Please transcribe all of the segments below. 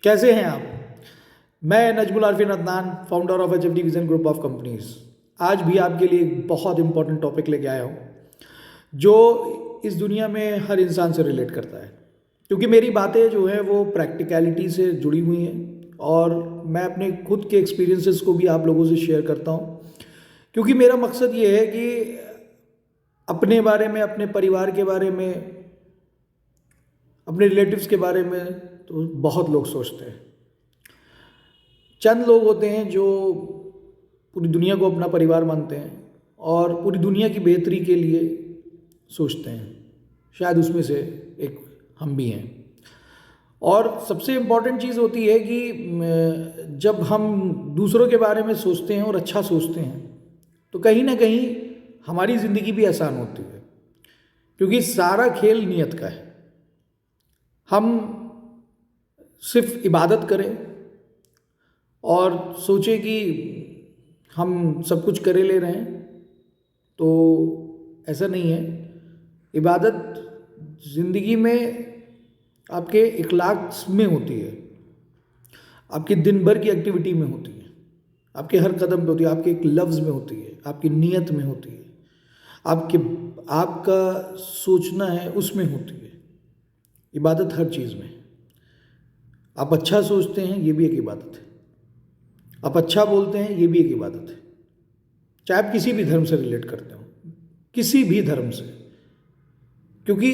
कैसे हैं आप? मैं Najmul Arfin Adnan, founder of HFD vision group of companies. आज भी आपके लिए एक बहुत इंपॉर्टेंट टॉपिक लेके आया हूँ जो इस दुनिया में हर इंसान से रिलेट करता है, क्योंकि मेरी बातें जो हैं वो प्रैक्टिकलिटी से जुड़ी हुई हैं और मैं अपने खुद के एक्सपीरियंसेस को भी आप लोगों से शेयर करता हूँ, क्योंकि मेरा मकसद ये है कि अपने बारे में, अपने परिवार के बारे में, अपने रिलेटिव्स के बारे में तो बहुत लोग सोचते हैं। चंद लोग होते हैं जो पूरी दुनिया को अपना परिवार मानते हैं और पूरी दुनिया की बेहतरी के लिए सोचते हैं। शायद उसमें से एक हम भी हैं। और सबसे इम्पॉर्टेंट चीज़ होती है कि जब हम दूसरों के बारे में सोचते हैं और अच्छा सोचते हैं तो कहीं ना कहीं हमारी ज़िंदगी भी आसान होती है, क्योंकि सारा खेल नियत का है। हम सिर्फ इबादत करें और सोचें कि हम सब कुछ करे ले रहे हैं, तो ऐसा नहीं है। इबादत ज़िंदगी में आपके इखलाक में होती है, आपकी दिन भर की एक्टिविटी में होती है, आपके हर कदम पे होती है, आपके एक लफ्ज़ में होती है, आपकी नीयत में होती है, आपका सोचना है उसमें होती है। इबादत हर चीज़ में। आप अच्छा सोचते हैं, ये भी एक इबादत है। आप अच्छा बोलते हैं, ये भी एक इबादत है। चाहे आप किसी भी धर्म से रिलेट करते हो, किसी भी धर्म से, क्योंकि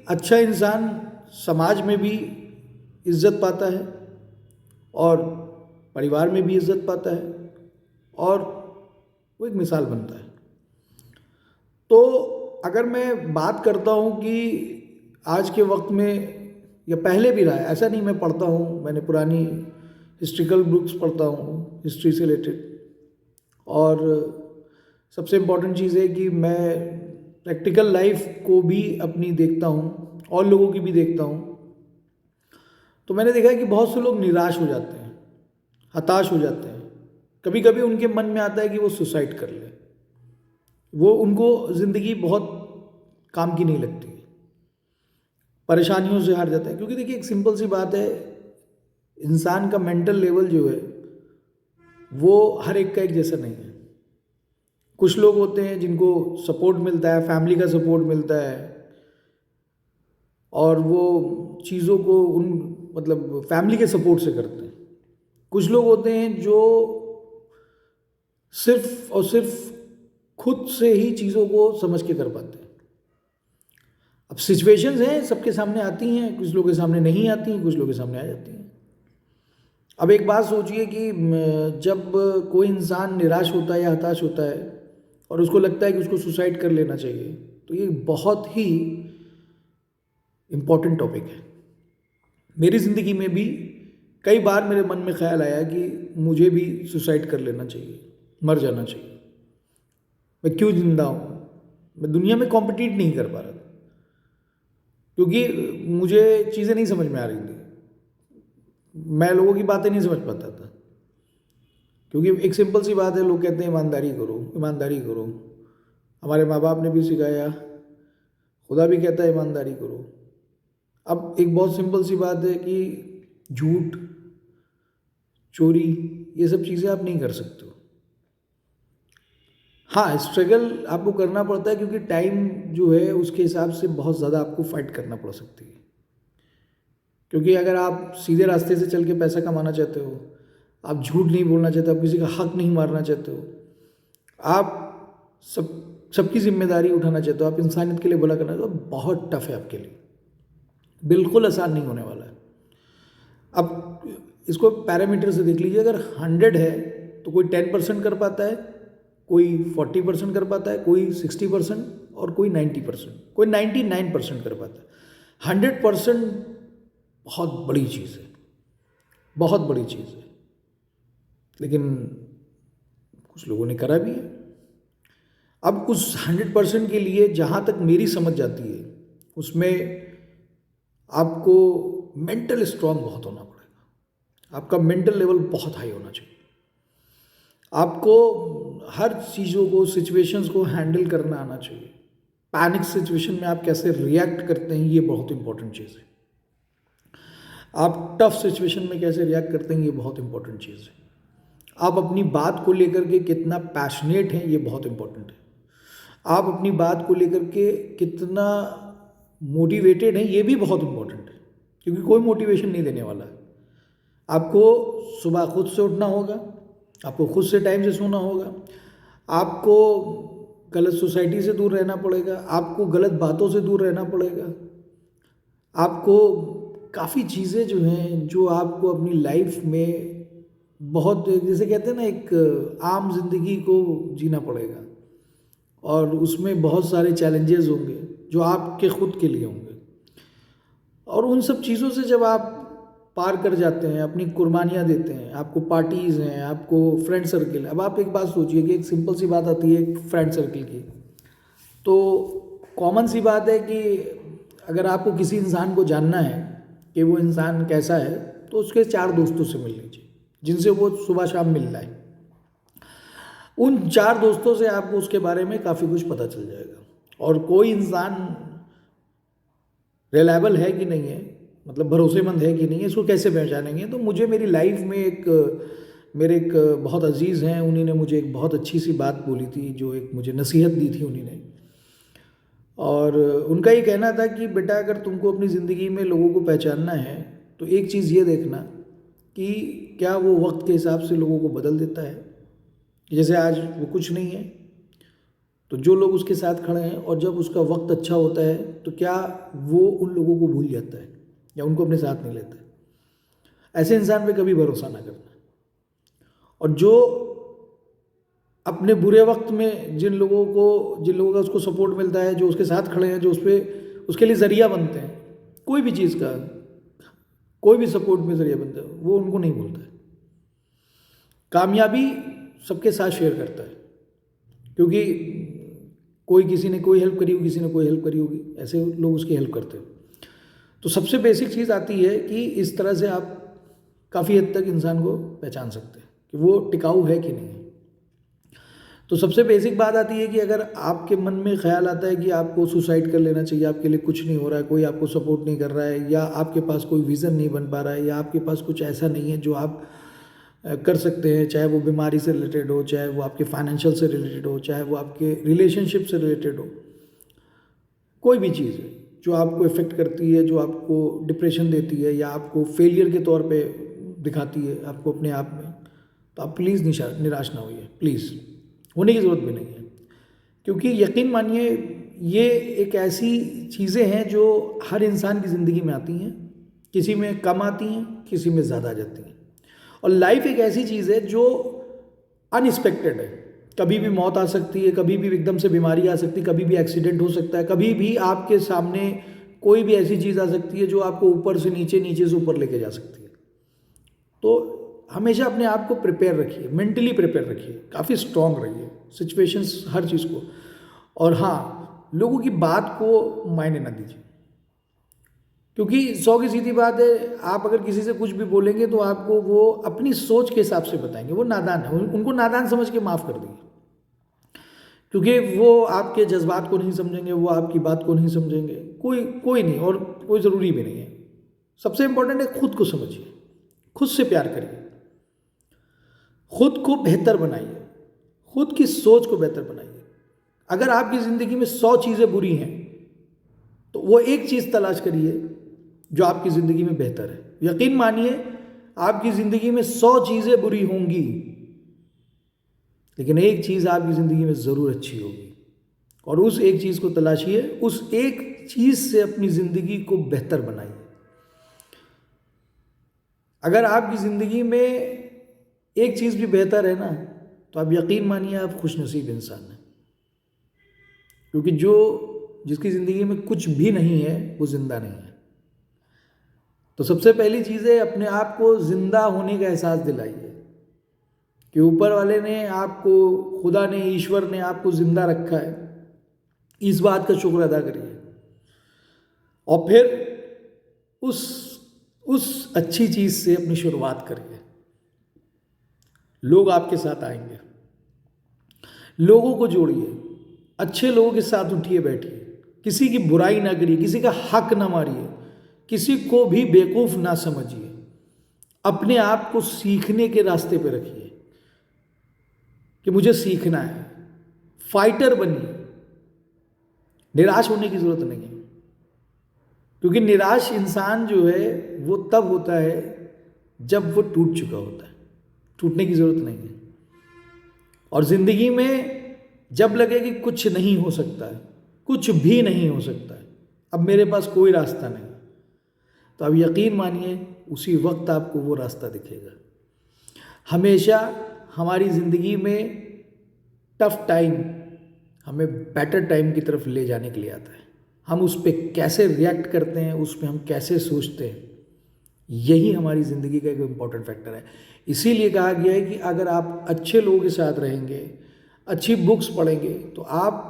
अच्छा इंसान समाज में भी इज्जत पाता है और परिवार में भी इज्जत पाता है और वो एक मिसाल बनता है। तो अगर मैं बात करता हूँ कि आज के वक्त में या पहले भी रहा है, ऐसा नहीं, मैं पढ़ता हूँ, मैंने पुरानी हिस्ट्रिकल बुक्स पढ़ता हूँ हिस्ट्री से रिलेटेड, और सबसे इम्पॉर्टेंट चीज़ है कि मैं प्रैक्टिकल लाइफ को भी अपनी देखता हूँ और लोगों की भी देखता हूँ। तो मैंने देखा है कि बहुत से लोग निराश हो जाते हैं, हताश हो जाते हैं। कभी कभी उनके मन में आता है कि वो सुसाइड कर ले। वो उनको ज़िंदगी बहुत काम की नहीं लगती, परेशानियों से हार जाता है। क्योंकि देखिए, एक सिंपल सी बात है, इंसान का मेंटल लेवल जो है वो हर एक का एक जैसा नहीं है। कुछ लोग होते हैं जिनको सपोर्ट मिलता है, फैमिली का सपोर्ट मिलता है और वो चीज़ों को मतलब फैमिली के सपोर्ट से करते हैं। कुछ लोग होते हैं जो सिर्फ और सिर्फ खुद से ही चीज़ों को समझ के कर पाते हैं। अब सिचुएशंस हैं, सबके सामने आती हैं, कुछ लोगों के सामने नहीं आती हैं, कुछ लोगों के सामने आ जाती हैं। अब एक बात सोचिए कि जब कोई इंसान निराश होता है या हताश होता है और उसको लगता है कि उसको सुसाइड कर लेना चाहिए, तो ये बहुत ही इम्पोर्टेंट टॉपिक है। मेरी ज़िंदगी में भी कई बार मेरे मन में ख्याल आया कि मुझे भी सुसाइड कर लेना चाहिए, मर जाना चाहिए। मैं क्यों जिंदा हूँ? मैं दुनिया में कॉम्पिटिट नहीं कर पा रहा था, क्योंकि मुझे चीज़ें नहीं समझ में आ रही थी। मैं लोगों की बातें नहीं समझ पाता था, क्योंकि एक सिंपल सी बात है, लोग कहते हैं ईमानदारी करो, ईमानदारी करो। हमारे माँ बाप ने भी सिखाया, खुदा भी कहता है ईमानदारी करो। अब एक बहुत सिंपल सी बात है कि झूठ, चोरी, ये सब चीज़ें आप नहीं कर सकते हो। हाँ, स्ट्रगल आपको करना पड़ता है, क्योंकि टाइम जो है उसके हिसाब से बहुत ज़्यादा आपको फाइट करना पड़ सकती है। क्योंकि अगर आप सीधे रास्ते से चल के पैसा कमाना चाहते हो, आप झूठ नहीं बोलना चाहते, आप किसी का हक नहीं मारना चाहते हो, आप सबकी जिम्मेदारी उठाना चाहते हो, आप इंसानियत के लिए भला करना चाहते हो, तो बहुत टफ है आपके लिए, बिल्कुल आसान नहीं होने वाला है। अब इसको पैरामीटर से देख लीजिए, अगर 100 है तो कोई 10% कर पाता है, कोई 40% कर पाता है, कोई 60% और कोई 90%, कोई 99% कर पाता है। 100% बहुत बड़ी चीज़ है, बहुत बड़ी चीज़ है, लेकिन कुछ लोगों ने करा भी है। अब उस 100% के लिए जहाँ तक मेरी समझ जाती है, उसमें आपको मेंटल स्ट्रांग बहुत होना पड़ेगा। आपका मेंटल लेवल बहुत हाई होना चाहिए। आपको हर चीज़ों को, सिचुएशंस को हैंडल करना आना चाहिए। पैनिक सिचुएशन में आप कैसे रिएक्ट करते हैं, ये बहुत इंपॉर्टेंट चीज़ है। आप टफ सिचुएशन में कैसे रिएक्ट करते हैं, ये बहुत इंपॉर्टेंट चीज़ है। आप अपनी बात को लेकर के कितना पैशनेट हैं, ये बहुत इंपॉर्टेंट है। आप अपनी बात को लेकर के कितना मोटिवेटेड हैं, ये भी बहुत इंपॉर्टेंट है, क्योंकि कोई मोटिवेशन नहीं देने वाला है। आपको सुबह खुद से उठना होगा, आपको खुद से टाइम से सोना होगा, आपको गलत सोसाइटी से दूर रहना पड़ेगा, आपको गलत बातों से दूर रहना पड़ेगा, आपको काफ़ी चीज़ें जो हैं जो आपको अपनी लाइफ में बहुत, जैसे कहते हैं ना, एक आम जिंदगी को जीना पड़ेगा और उसमें बहुत सारे चैलेंजेस होंगे जो आपके खुद के लिए होंगे। और उन सब चीज़ों से जब आप पार कर जाते हैं, अपनी कुर्बानियाँ देते हैं, आपको पार्टीज़ हैं, आपको फ्रेंड सर्किल। अब आप एक बात सोचिए कि एक सिंपल सी बात आती है एक फ्रेंड सर्किल की, तो कॉमन सी बात है कि अगर आपको किसी इंसान को जानना है कि वो इंसान कैसा है, तो उसके 4 दोस्तों से मिल लीजिए जिनसे वो सुबह शाम मिल रहा है। उन 4 दोस्तों से आपको उसके बारे में काफ़ी कुछ पता चल जाएगा। और कोई इंसान रिलायबल है कि नहीं है, मतलब भरोसेमंद है कि नहीं है, इसको कैसे पहचानेंगे? तो मुझे मेरी लाइफ में मेरे एक बहुत अजीज़ हैं, उन्हीं ने मुझे एक बहुत अच्छी सी बात बोली थी, जो एक मुझे नसीहत दी थी उन्हीं ने। और उनका ये कहना था कि बेटा, अगर तुमको अपनी ज़िंदगी में लोगों को पहचानना है तो एक चीज़ ये देखना कि क्या वो वक्त के हिसाब से लोगों को बदल देता है। जैसे आज वो कुछ नहीं है, तो जो लोग उसके साथ खड़े हैं, और जब उसका वक्त अच्छा होता है तो क्या वो उन लोगों को भूल जाता है या उनको अपने साथ नहीं लेता है? ऐसे इंसान पे कभी भरोसा ना करना। और जो अपने बुरे वक्त में जिन लोगों का उसको सपोर्ट मिलता है, जो उसके साथ खड़े हैं, जो उसके लिए ज़रिया बनते हैं, कोई भी चीज़ का, कोई भी सपोर्ट में ज़रिया बनता है, वो उनको नहीं भूलता है। कामयाबी सबके साथ शेयर करता है, क्योंकि कोई किसी ने कोई हेल्प करी होगी, किसी ने कोई हेल्प करी होगी, ऐसे लोग उसकी हेल्प करते हैं। तो सबसे बेसिक चीज़ आती है कि इस तरह से आप काफ़ी हद तक इंसान को पहचान सकते हैं कि वो टिकाऊ है कि नहीं है। तो सबसे बेसिक बात आती है कि अगर आपके मन में ख्याल आता है कि आपको सुसाइड कर लेना चाहिए, आपके लिए कुछ नहीं हो रहा है, कोई आपको सपोर्ट नहीं कर रहा है, या आपके पास कोई विज़न नहीं बन पा रहा है, या आपके पास कुछ ऐसा नहीं है जो आप कर सकते हैं, चाहे वो बीमारी से रिलेटेड हो, चाहे वो आपके फाइनेंशियल से रिलेटेड हो, चाहे वो आपके रिलेशनशिप से रिलेटेड हो, कोई भी चीज़ है जो आपको इफ़ेक्ट करती है, जो आपको डिप्रेशन देती है या आपको फेलियर के तौर पे दिखाती है आपको अपने आप में, तो आप प्लीज़ निराश ना होइए, प्लीज़। होने की ज़रूरत भी नहीं है, क्योंकि यकीन मानिए ये एक ऐसी चीज़ें हैं जो हर इंसान की ज़िंदगी में आती हैं, किसी में कम आती हैं, किसी में ज़्यादा आ जाती हैं। और लाइफ एक ऐसी चीज़ है जो अनएक्सपेक्टेड है। कभी भी मौत आ सकती है, कभी भी एकदम से बीमारी आ सकती है, कभी भी एक्सीडेंट हो सकता है, कभी भी आपके सामने कोई भी ऐसी चीज़ आ सकती है जो आपको ऊपर से नीचे, नीचे से ऊपर लेके जा सकती है। तो हमेशा अपने आप को प्रिपेयर रखिए, मेंटली प्रिपेयर रखिए, काफ़ी स्ट्रांग रहिए सिचुएशंस, हर चीज़ को। और हाँ, लोगों की बात को मायने ना दीजिए, क्योंकि 100 की सीधी बात है, आप अगर किसी से कुछ भी बोलेंगे तो आपको वो अपनी सोच के हिसाब से बताएंगे। वो नादान है, उनको नादान समझ के माफ़ कर दीजिए, क्योंकि वो आपके जज्बात को नहीं समझेंगे, वो आपकी बात को नहीं समझेंगे, कोई नहीं, और कोई ज़रूरी भी नहीं है। सबसे इम्पोर्टेंट है खुद को समझिए, खुद से प्यार करिए, खुद को बेहतर बनाइए, खुद की सोच को बेहतर बनाइए। अगर आपकी ज़िंदगी में 100 चीज़ें बुरी हैं तो वो एक चीज़ तलाश करिए जो आपकी ज़िंदगी में बेहतर है। यकीन मानिए आपकी ज़िंदगी में 100 चीज़ें बुरी होंगी, लेकिन एक चीज़ आपकी ज़िंदगी में ज़रूर अच्छी होगी, और उस एक चीज़ को तलाशिए, उस एक चीज़ से अपनी ज़िंदगी को बेहतर बनाइए। अगर आपकी ज़िंदगी में एक चीज़ भी बेहतर है ना, तो आप यकीन मानिए आप खुशनसीब इंसान हैं, क्योंकि जिसकी ज़िंदगी में कुछ भी नहीं है वो ज़िंदा नहीं है। तो सबसे पहली चीज़ है, अपने आप को ज़िंदा होने का एहसास दिलाइए कि ऊपर वाले ने आपको, खुदा ने, ईश्वर ने आपको ज़िंदा रखा है। इस बात का शुक्र अदा करिए, और फिर उस अच्छी चीज़ से अपनी शुरुआत करिए। लोग आपके साथ आएंगे, लोगों को जोड़िए, अच्छे लोगों के साथ उठिए बैठिए, किसी की बुराई ना करिए, किसी का हक ना मारिए, किसी को भी बेवकूफ़ ना समझिए, अपने आप को सीखने के रास्ते पे रखिए कि मुझे सीखना है, फाइटर बनिए। निराश होने की ज़रूरत नहीं है, क्योंकि निराश इंसान जो है वो तब होता है जब वो टूट चुका होता है। टूटने की ज़रूरत नहीं है। और ज़िंदगी में जब लगे कि कुछ नहीं हो सकता है, कुछ भी नहीं हो सकता है, अब मेरे पास कोई रास्ता नहीं, तो अब यकीन मानिए उसी वक्त आपको वो रास्ता दिखेगा। हमेशा हमारी ज़िंदगी में टफ टाइम हमें बेटर टाइम की तरफ ले जाने के लिए आता है। हम उस पर कैसे रिएक्ट करते हैं, उस पर हम कैसे सोचते हैं, यही हमारी ज़िंदगी का एक इम्पॉर्टेंट फैक्टर है। इसीलिए कहा गया है कि अगर आप अच्छे लोगों के साथ रहेंगे, अच्छी बुक्स पढ़ेंगे, तो आप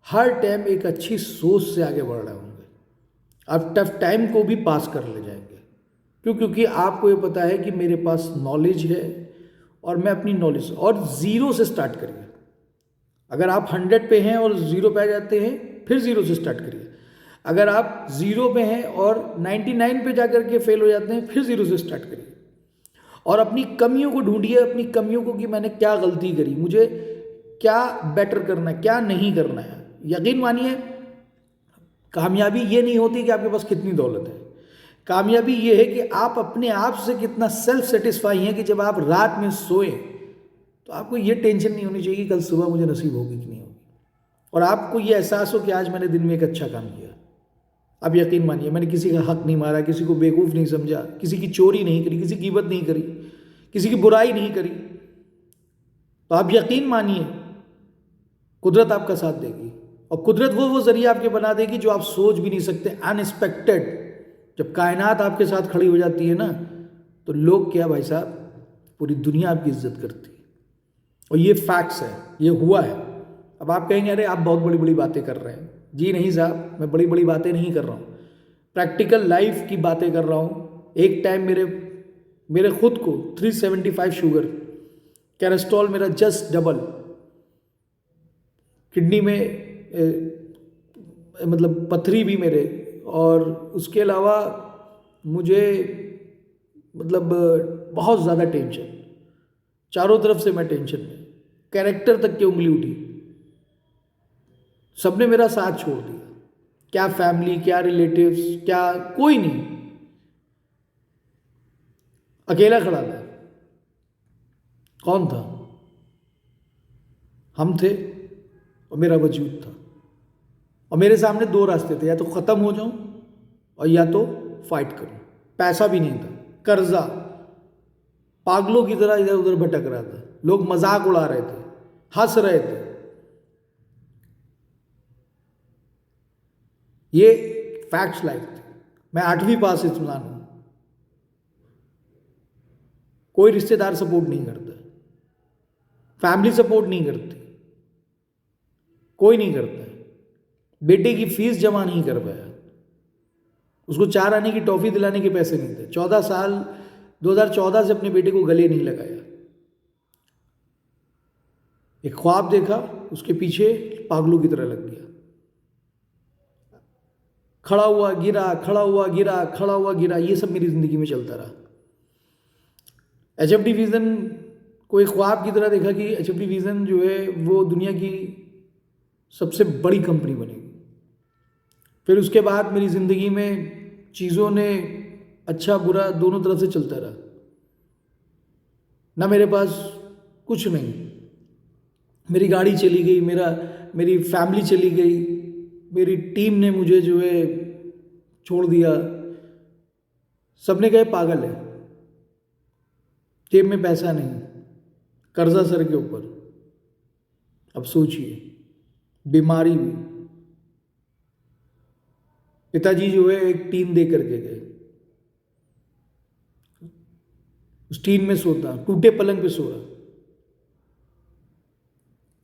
हर टाइम एक अच्छी सोच से आगे बढ़ रहे होंगे। आप टफ टाइम को भी पास कर ले जाएंगे। क्योंकि आपको ये पता है कि मेरे पास नॉलेज है और मैं अपनी नॉलेज, और ज़ीरो से स्टार्ट करिए। अगर आप 100 पे हैं और ज़ीरो पे आ जाते हैं, फिर ज़ीरो से स्टार्ट करिए। अगर आप ज़ीरो पे हैं और 99 पे जा कर के फेल हो जाते हैं, फिर ज़ीरो से स्टार्ट करिए। और अपनी कमियों को ढूंढिए, अपनी कमियों को कि मैंने क्या गलती करी, मुझे क्या बेटर करना है, क्या नहीं करना है। यकीन मानिए कामयाबी ये नहीं होती कि आपके पास कितनी दौलत है। कामयाबी ये है कि आप अपने आप से कितना सेल्फ सेटिस्फाई हैं कि जब आप रात में सोएं तो आपको ये टेंशन नहीं होनी चाहिए कि कल सुबह मुझे नसीब होगी कि नहीं होगी, और आपको ये एहसास हो कि आज मैंने दिन में एक अच्छा काम किया। अब यकीन मानिए मैंने किसी का हक नहीं मारा, किसी को बेवकूफ़ नहीं समझा, किसी की चोरी नहीं करी, किसी की गिबत नहीं करी, किसी की बुराई नहीं करी, तो आप यकीन मानिए कुदरत आपका साथ देगी। और कुदरत वो ज़रिया आपके बना देगी जो आप सोच भी नहीं सकते, अनएक्सपेक्टेड। जब कायनात आपके साथ खड़ी हो जाती है ना, तो लोग क्या भाई साहब, पूरी दुनिया आपकी इज्जत करती है। और ये फैक्ट्स है, ये हुआ है। अब आप कहेंगे अरे आप बहुत बड़ी बड़ी बातें कर रहे हैं। जी नहीं साहब, मैं बड़ी बड़ी बातें नहीं कर रहा हूँ, प्रैक्टिकल लाइफ की बातें कर रहा हूँ। एक टाइम मेरे खुद को 375 शुगर, कैलेस्ट्रॉल मेरा जस्ट डबल, किडनी में मतलब पथरी भी मेरे, और उसके अलावा मुझे मतलब बहुत ज़्यादा टेंशन, चारों तरफ से मैं टेंशन में, कैरेक्टर तक की उंगली उठी, सबने मेरा साथ छोड़ दिया। क्या फैमिली, क्या रिलेटिव्स, क्या कोई नहीं, अकेला खड़ा था। कौन था? हम थे और मेरा वजूद था। और मेरे सामने दो रास्ते थे, या तो ख़त्म हो जाऊं और या तो फाइट करूं। पैसा भी नहीं था, कर्जा, पागलों की तरह इधर उधर भटक रहा था, लोग मजाक उड़ा रहे थे, हंस रहे थे। ये फैक्ट्स लाइफ थे। मैं 8वीं पास इंसान हूं। कोई रिश्तेदार सपोर्ट नहीं करता, फैमिली सपोर्ट नहीं करती, कोई नहीं करता है। बेटे की फीस जमा नहीं कर पाया, उसको 4 आने की टॉफी दिलाने के पैसे नहीं थे। 14 साल 2014 से अपने बेटे को गले नहीं लगाया। एक ख्वाब देखा, उसके पीछे पागलों की तरह लग गया। खड़ा हुआ गिरा, खड़ा हुआ गिरा, खड़ा हुआ गिरा, ये सब मेरी जिंदगी में चलता रहा। HFD विजन को एक ख्वाब की तरह देखा कि HFD विजन जो है वो दुनिया की सबसे बड़ी कंपनी बनेगी। फिर उसके बाद मेरी ज़िंदगी में चीज़ों ने अच्छा बुरा दोनों तरफ से चलता रहा। ना मेरे पास कुछ नहीं, मेरी गाड़ी चली गई, मेरी फैमिली चली गई, मेरी टीम ने मुझे जो है छोड़ दिया। सबने कहा पागल है, जेब में पैसा नहीं, कर्जा सर के ऊपर। अब सोचिए, बीमारी भी। पिताजी जो है एक टीन दे करके गए, उस टीन में सोता, टूटे पलंग पे सो रहा।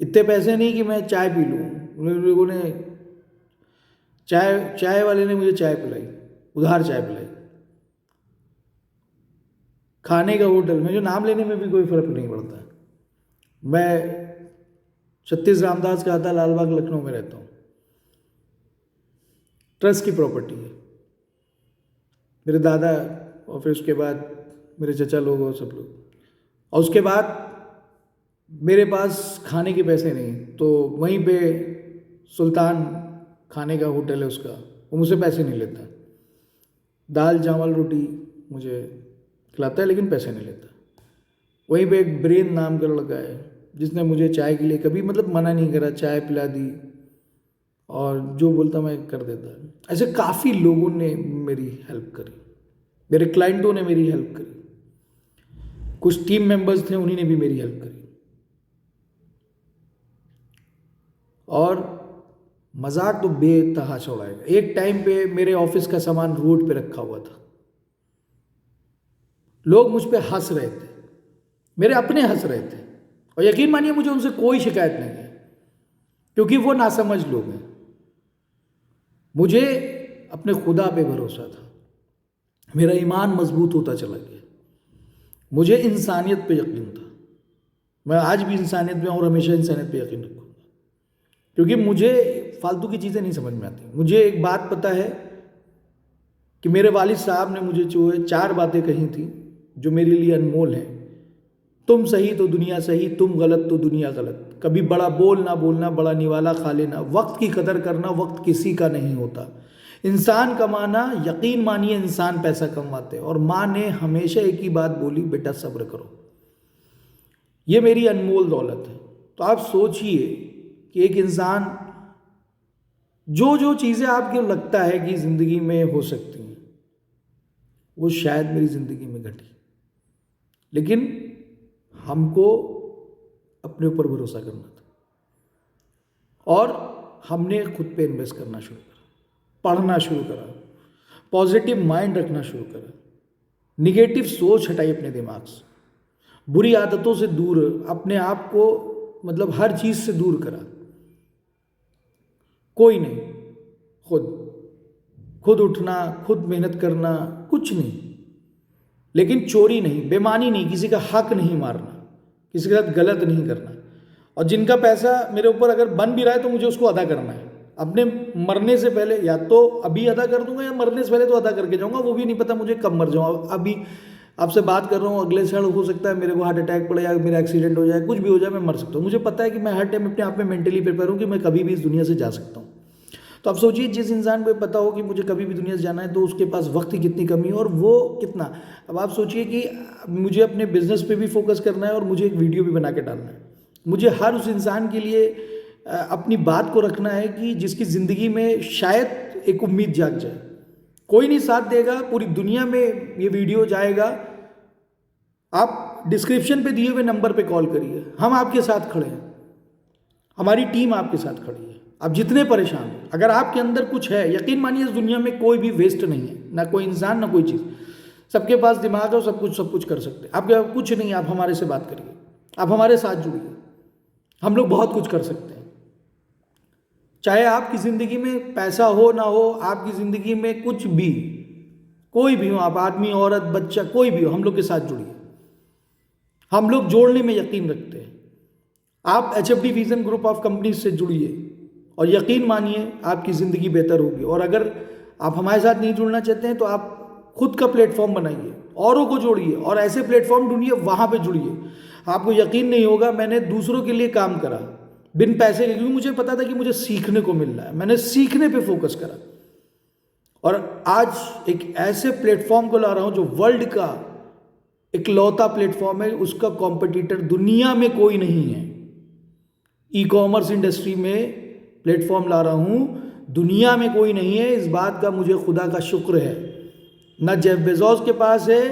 इतने पैसे नहीं कि मैं चाय पी लूँ। उन लोगों ने चाय वाले ने मुझे चाय पिलाई, उधार चाय पिलाई। खाने का होटल, मुझे नाम लेने में भी कोई फर्क नहीं पड़ता। मैं छत्तीस रामदास का आता, लालबाग लखनऊ में रहता हूँ। ट्रस्ट की प्रॉपर्टी है। मेरे दादा, और फिर उसके बाद मेरे चचा लोग और सब लोग। और उसके बाद मेरे पास खाने के पैसे नहीं, तो वहीं पे सुल्तान खाने का होटल है उसका, वो मुझसे पैसे नहीं लेता, दाल चावल रोटी मुझे खिलाता है लेकिन पैसे नहीं लेता। वहीं पे एक ब्रेन नाम का लड़का है जिसने मुझे चाय के लिए कभी मतलब मना नहीं करा, चाय पिला दी और जो बोलता मैं कर देता। ऐसे काफ़ी लोगों ने मेरी हेल्प करी, मेरे क्लाइंटों ने मेरी हेल्प करी, कुछ टीम मेंबर्स थे उन्हीं ने भी मेरी हेल्प करी। और मजाक तो बेतहाशा उड़ाएगा। एक टाइम पे मेरे ऑफिस का सामान रोड पे रखा हुआ था, लोग मुझ पे हंस रहे थे, मेरे अपने हंस रहे थे, और यकीन मानिए मुझे उनसे कोई शिकायत नहीं है क्योंकि वो नासमझ लोग हैं। मुझे अपने खुदा पे भरोसा था, मेरा ईमान मजबूत होता चला गया, मुझे इंसानियत पे यकीन था। मैं आज भी इंसानियत में और हमेशा इंसानियत पे यकीन रखूँगा क्योंकि मुझे फालतू की चीज़ें नहीं समझ में आती। मुझे एक बात पता है कि मेरे वालिद साहब ने मुझे जो है 4 बातें कही थी जो मेरे लिए अनमोल हैं। तुम सही तो दुनिया सही, तुम गलत तो दुनिया गलत, कभी बड़ा बोल ना बोलना, बड़ा निवाला खा लेना, वक्त की कदर करना, वक्त किसी का नहीं होता, इंसान कमाना, यकीन मानिए इंसान पैसा कमाते। और माँ ने हमेशा एक ही बात बोली, बेटा सब्र करो। ये मेरी अनमोल दौलत है। तो आप सोचिए कि एक इंसान जो जो चीज़ें आपको लगता है कि ज़िंदगी में हो सकती हैं वो शायद मेरी ज़िंदगी में घटी, लेकिन हमको अपने ऊपर भरोसा करना था और हमने खुद पे इन्वेस्ट करना शुरू करा, पढ़ना शुरू करा, पॉजिटिव माइंड रखना शुरू करा, निगेटिव सोच हटाई अपने दिमाग से, बुरी आदतों से दूर, अपने आप को मतलब हर चीज़ से दूर करा। कोई नहीं, खुद उठना, खुद मेहनत करना, कुछ नहीं, लेकिन चोरी नहीं, बेईमानी नहीं, किसी का हक नहीं मारना, किसी के साथ गलत नहीं करना। और जिनका पैसा मेरे ऊपर अगर बन भी रहा है तो मुझे उसको अदा करना है अपने मरने से पहले, या तो अभी अदा कर दूंगा या मरने से पहले तो अदा करके जाऊंगा, वो भी नहीं पता मुझे कब मर जाऊँ। अभी आपसे बात कर रहा हूँ, अगले क्षण हो सकता है मेरे को हार्ट अटैक पड़े या मेरा एक्सीडेंट हो जाए, कुछ भी हो जाए, मैं मर सकता हूँ। मुझे पता है कि मैं हर टाइम अपने आप में मेंटली प्रिपेयर हूँ कि मैं कभी भी इस दुनिया से जा सकता हूँ। तो आप सोचिए, जिस इंसान को पता हो कि मुझे कभी भी दुनिया से जाना है तो उसके पास वक्त की कितनी कमी है और वो कितना। अब आप सोचिए कि मुझे अपने बिजनेस पे भी फोकस करना है और मुझे एक वीडियो भी बना के डालना है। मुझे हर उस इंसान के लिए अपनी बात को रखना है कि जिसकी ज़िंदगी में शायद एक उम्मीद जाग जाए। कोई नहीं साथ देगा, पूरी दुनिया में ये वीडियो जाएगा, आप डिस्क्रिप्शन पे दिए हुए नंबर पे कॉल करिए, हम आपके साथ खड़े हैं, हमारी टीम आपके साथ खड़ी है। आप जितने परेशान हैं, अगर आपके अंदर कुछ है, यकीन मानिए इस दुनिया में कोई भी वेस्ट नहीं है, ना कोई इंसान ना कोई चीज़, सबके पास दिमाग है, सब कुछ कर सकते हैं। आपके पास कुछ नहीं, आप हमारे से बात करिए, आप हमारे साथ जुड़िए, हम लोग बहुत कुछ कर सकते हैं। चाहे आपकी ज़िंदगी में पैसा हो ना हो, आपकी ज़िंदगी में कुछ भी, कोई भी हो, आप आदमी औरत बच्चा कोई भी हो, हम लोग के साथ जुड़िए। हम लोग जोड़ने में यकीन रखते हैं। आप HFD vision group of companies से जुड़िए और यकीन मानिए आपकी ज़िंदगी बेहतर होगी। और अगर आप हमारे साथ नहीं जुड़ना चाहते हैं तो आप खुद का प्लेटफॉर्म बनाइए, औरों को जोड़िए और ऐसे प्लेटफॉर्म ढूंढिए, वहाँ पे जुड़िए। आपको यकीन नहीं होगा, मैंने दूसरों के लिए काम करा बिन पैसे के, क्योंकि मुझे पता था कि मुझे सीखने को मिल रहा है, मैंने सीखने पे फोकस करा और आज एक ऐसे प्लेटफॉर्म को ला रहा हूँ जो वर्ल्ड का इकलौता प्लेटफॉर्म है, उसका कॉम्पिटिटर दुनिया में कोई नहीं है। ई-कॉमर्स इंडस्ट्री में प्लेटफॉर्म ला रहा हूँ, दुनिया में कोई नहीं है। इस बात का मुझे खुदा का शुक्र है। ना जेफ बेजोस के पास है,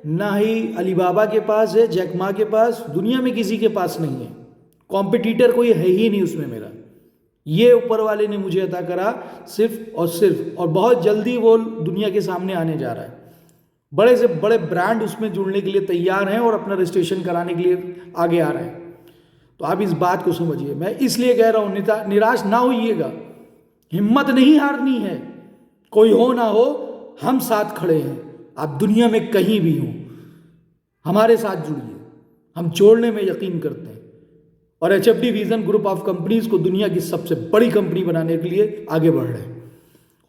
ना ही अलीबाबा के पास है, जैक मा के पास, दुनिया में किसी के पास नहीं है। कॉम्पिटिटर कोई है ही नहीं उसमें मेरा। ये ऊपर वाले ने मुझे अता करा सिर्फ और सिर्फ, और बहुत जल्दी वो दुनिया के सामने आने जा रहा है। बड़े से बड़े ब्रांड उसमें जुड़ने के लिए तैयार हैं और अपना रजिस्ट्रेशन कराने के लिए आगे आ रहे हैं। तो आप इस बात को समझिए। मैं इसलिए कह रहा हूँ, निराश ना होइएगा, हिम्मत नहीं हारनी है। कोई हो ना हो, हम साथ खड़े हैं। आप दुनिया में कहीं भी हो, हमारे साथ जुड़िए, हम जोड़ने में यकीन करते हैं और HFD vision group of companies को दुनिया की सबसे बड़ी कंपनी बनाने के लिए आगे बढ़ रहे हैं।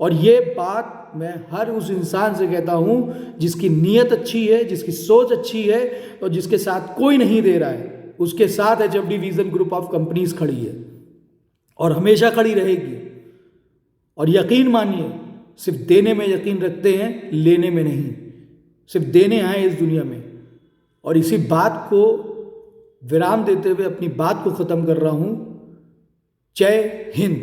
और ये बात मैं हर उस इंसान से कहता हूँ जिसकी नीयत अच्छी है, जिसकी सोच अच्छी है और जिसके साथ कोई नहीं दे रहा है, उसके साथ एचएफडी विजन ग्रुप ऑफ कंपनीज खड़ी है और हमेशा खड़ी रहेगी। और यकीन मानिए, सिर्फ देने में यकीन रखते हैं, लेने में नहीं। सिर्फ देने आए इस दुनिया में। और इसी बात को विराम देते हुए अपनी बात को ख़त्म कर रहा हूँ। जय हिंद।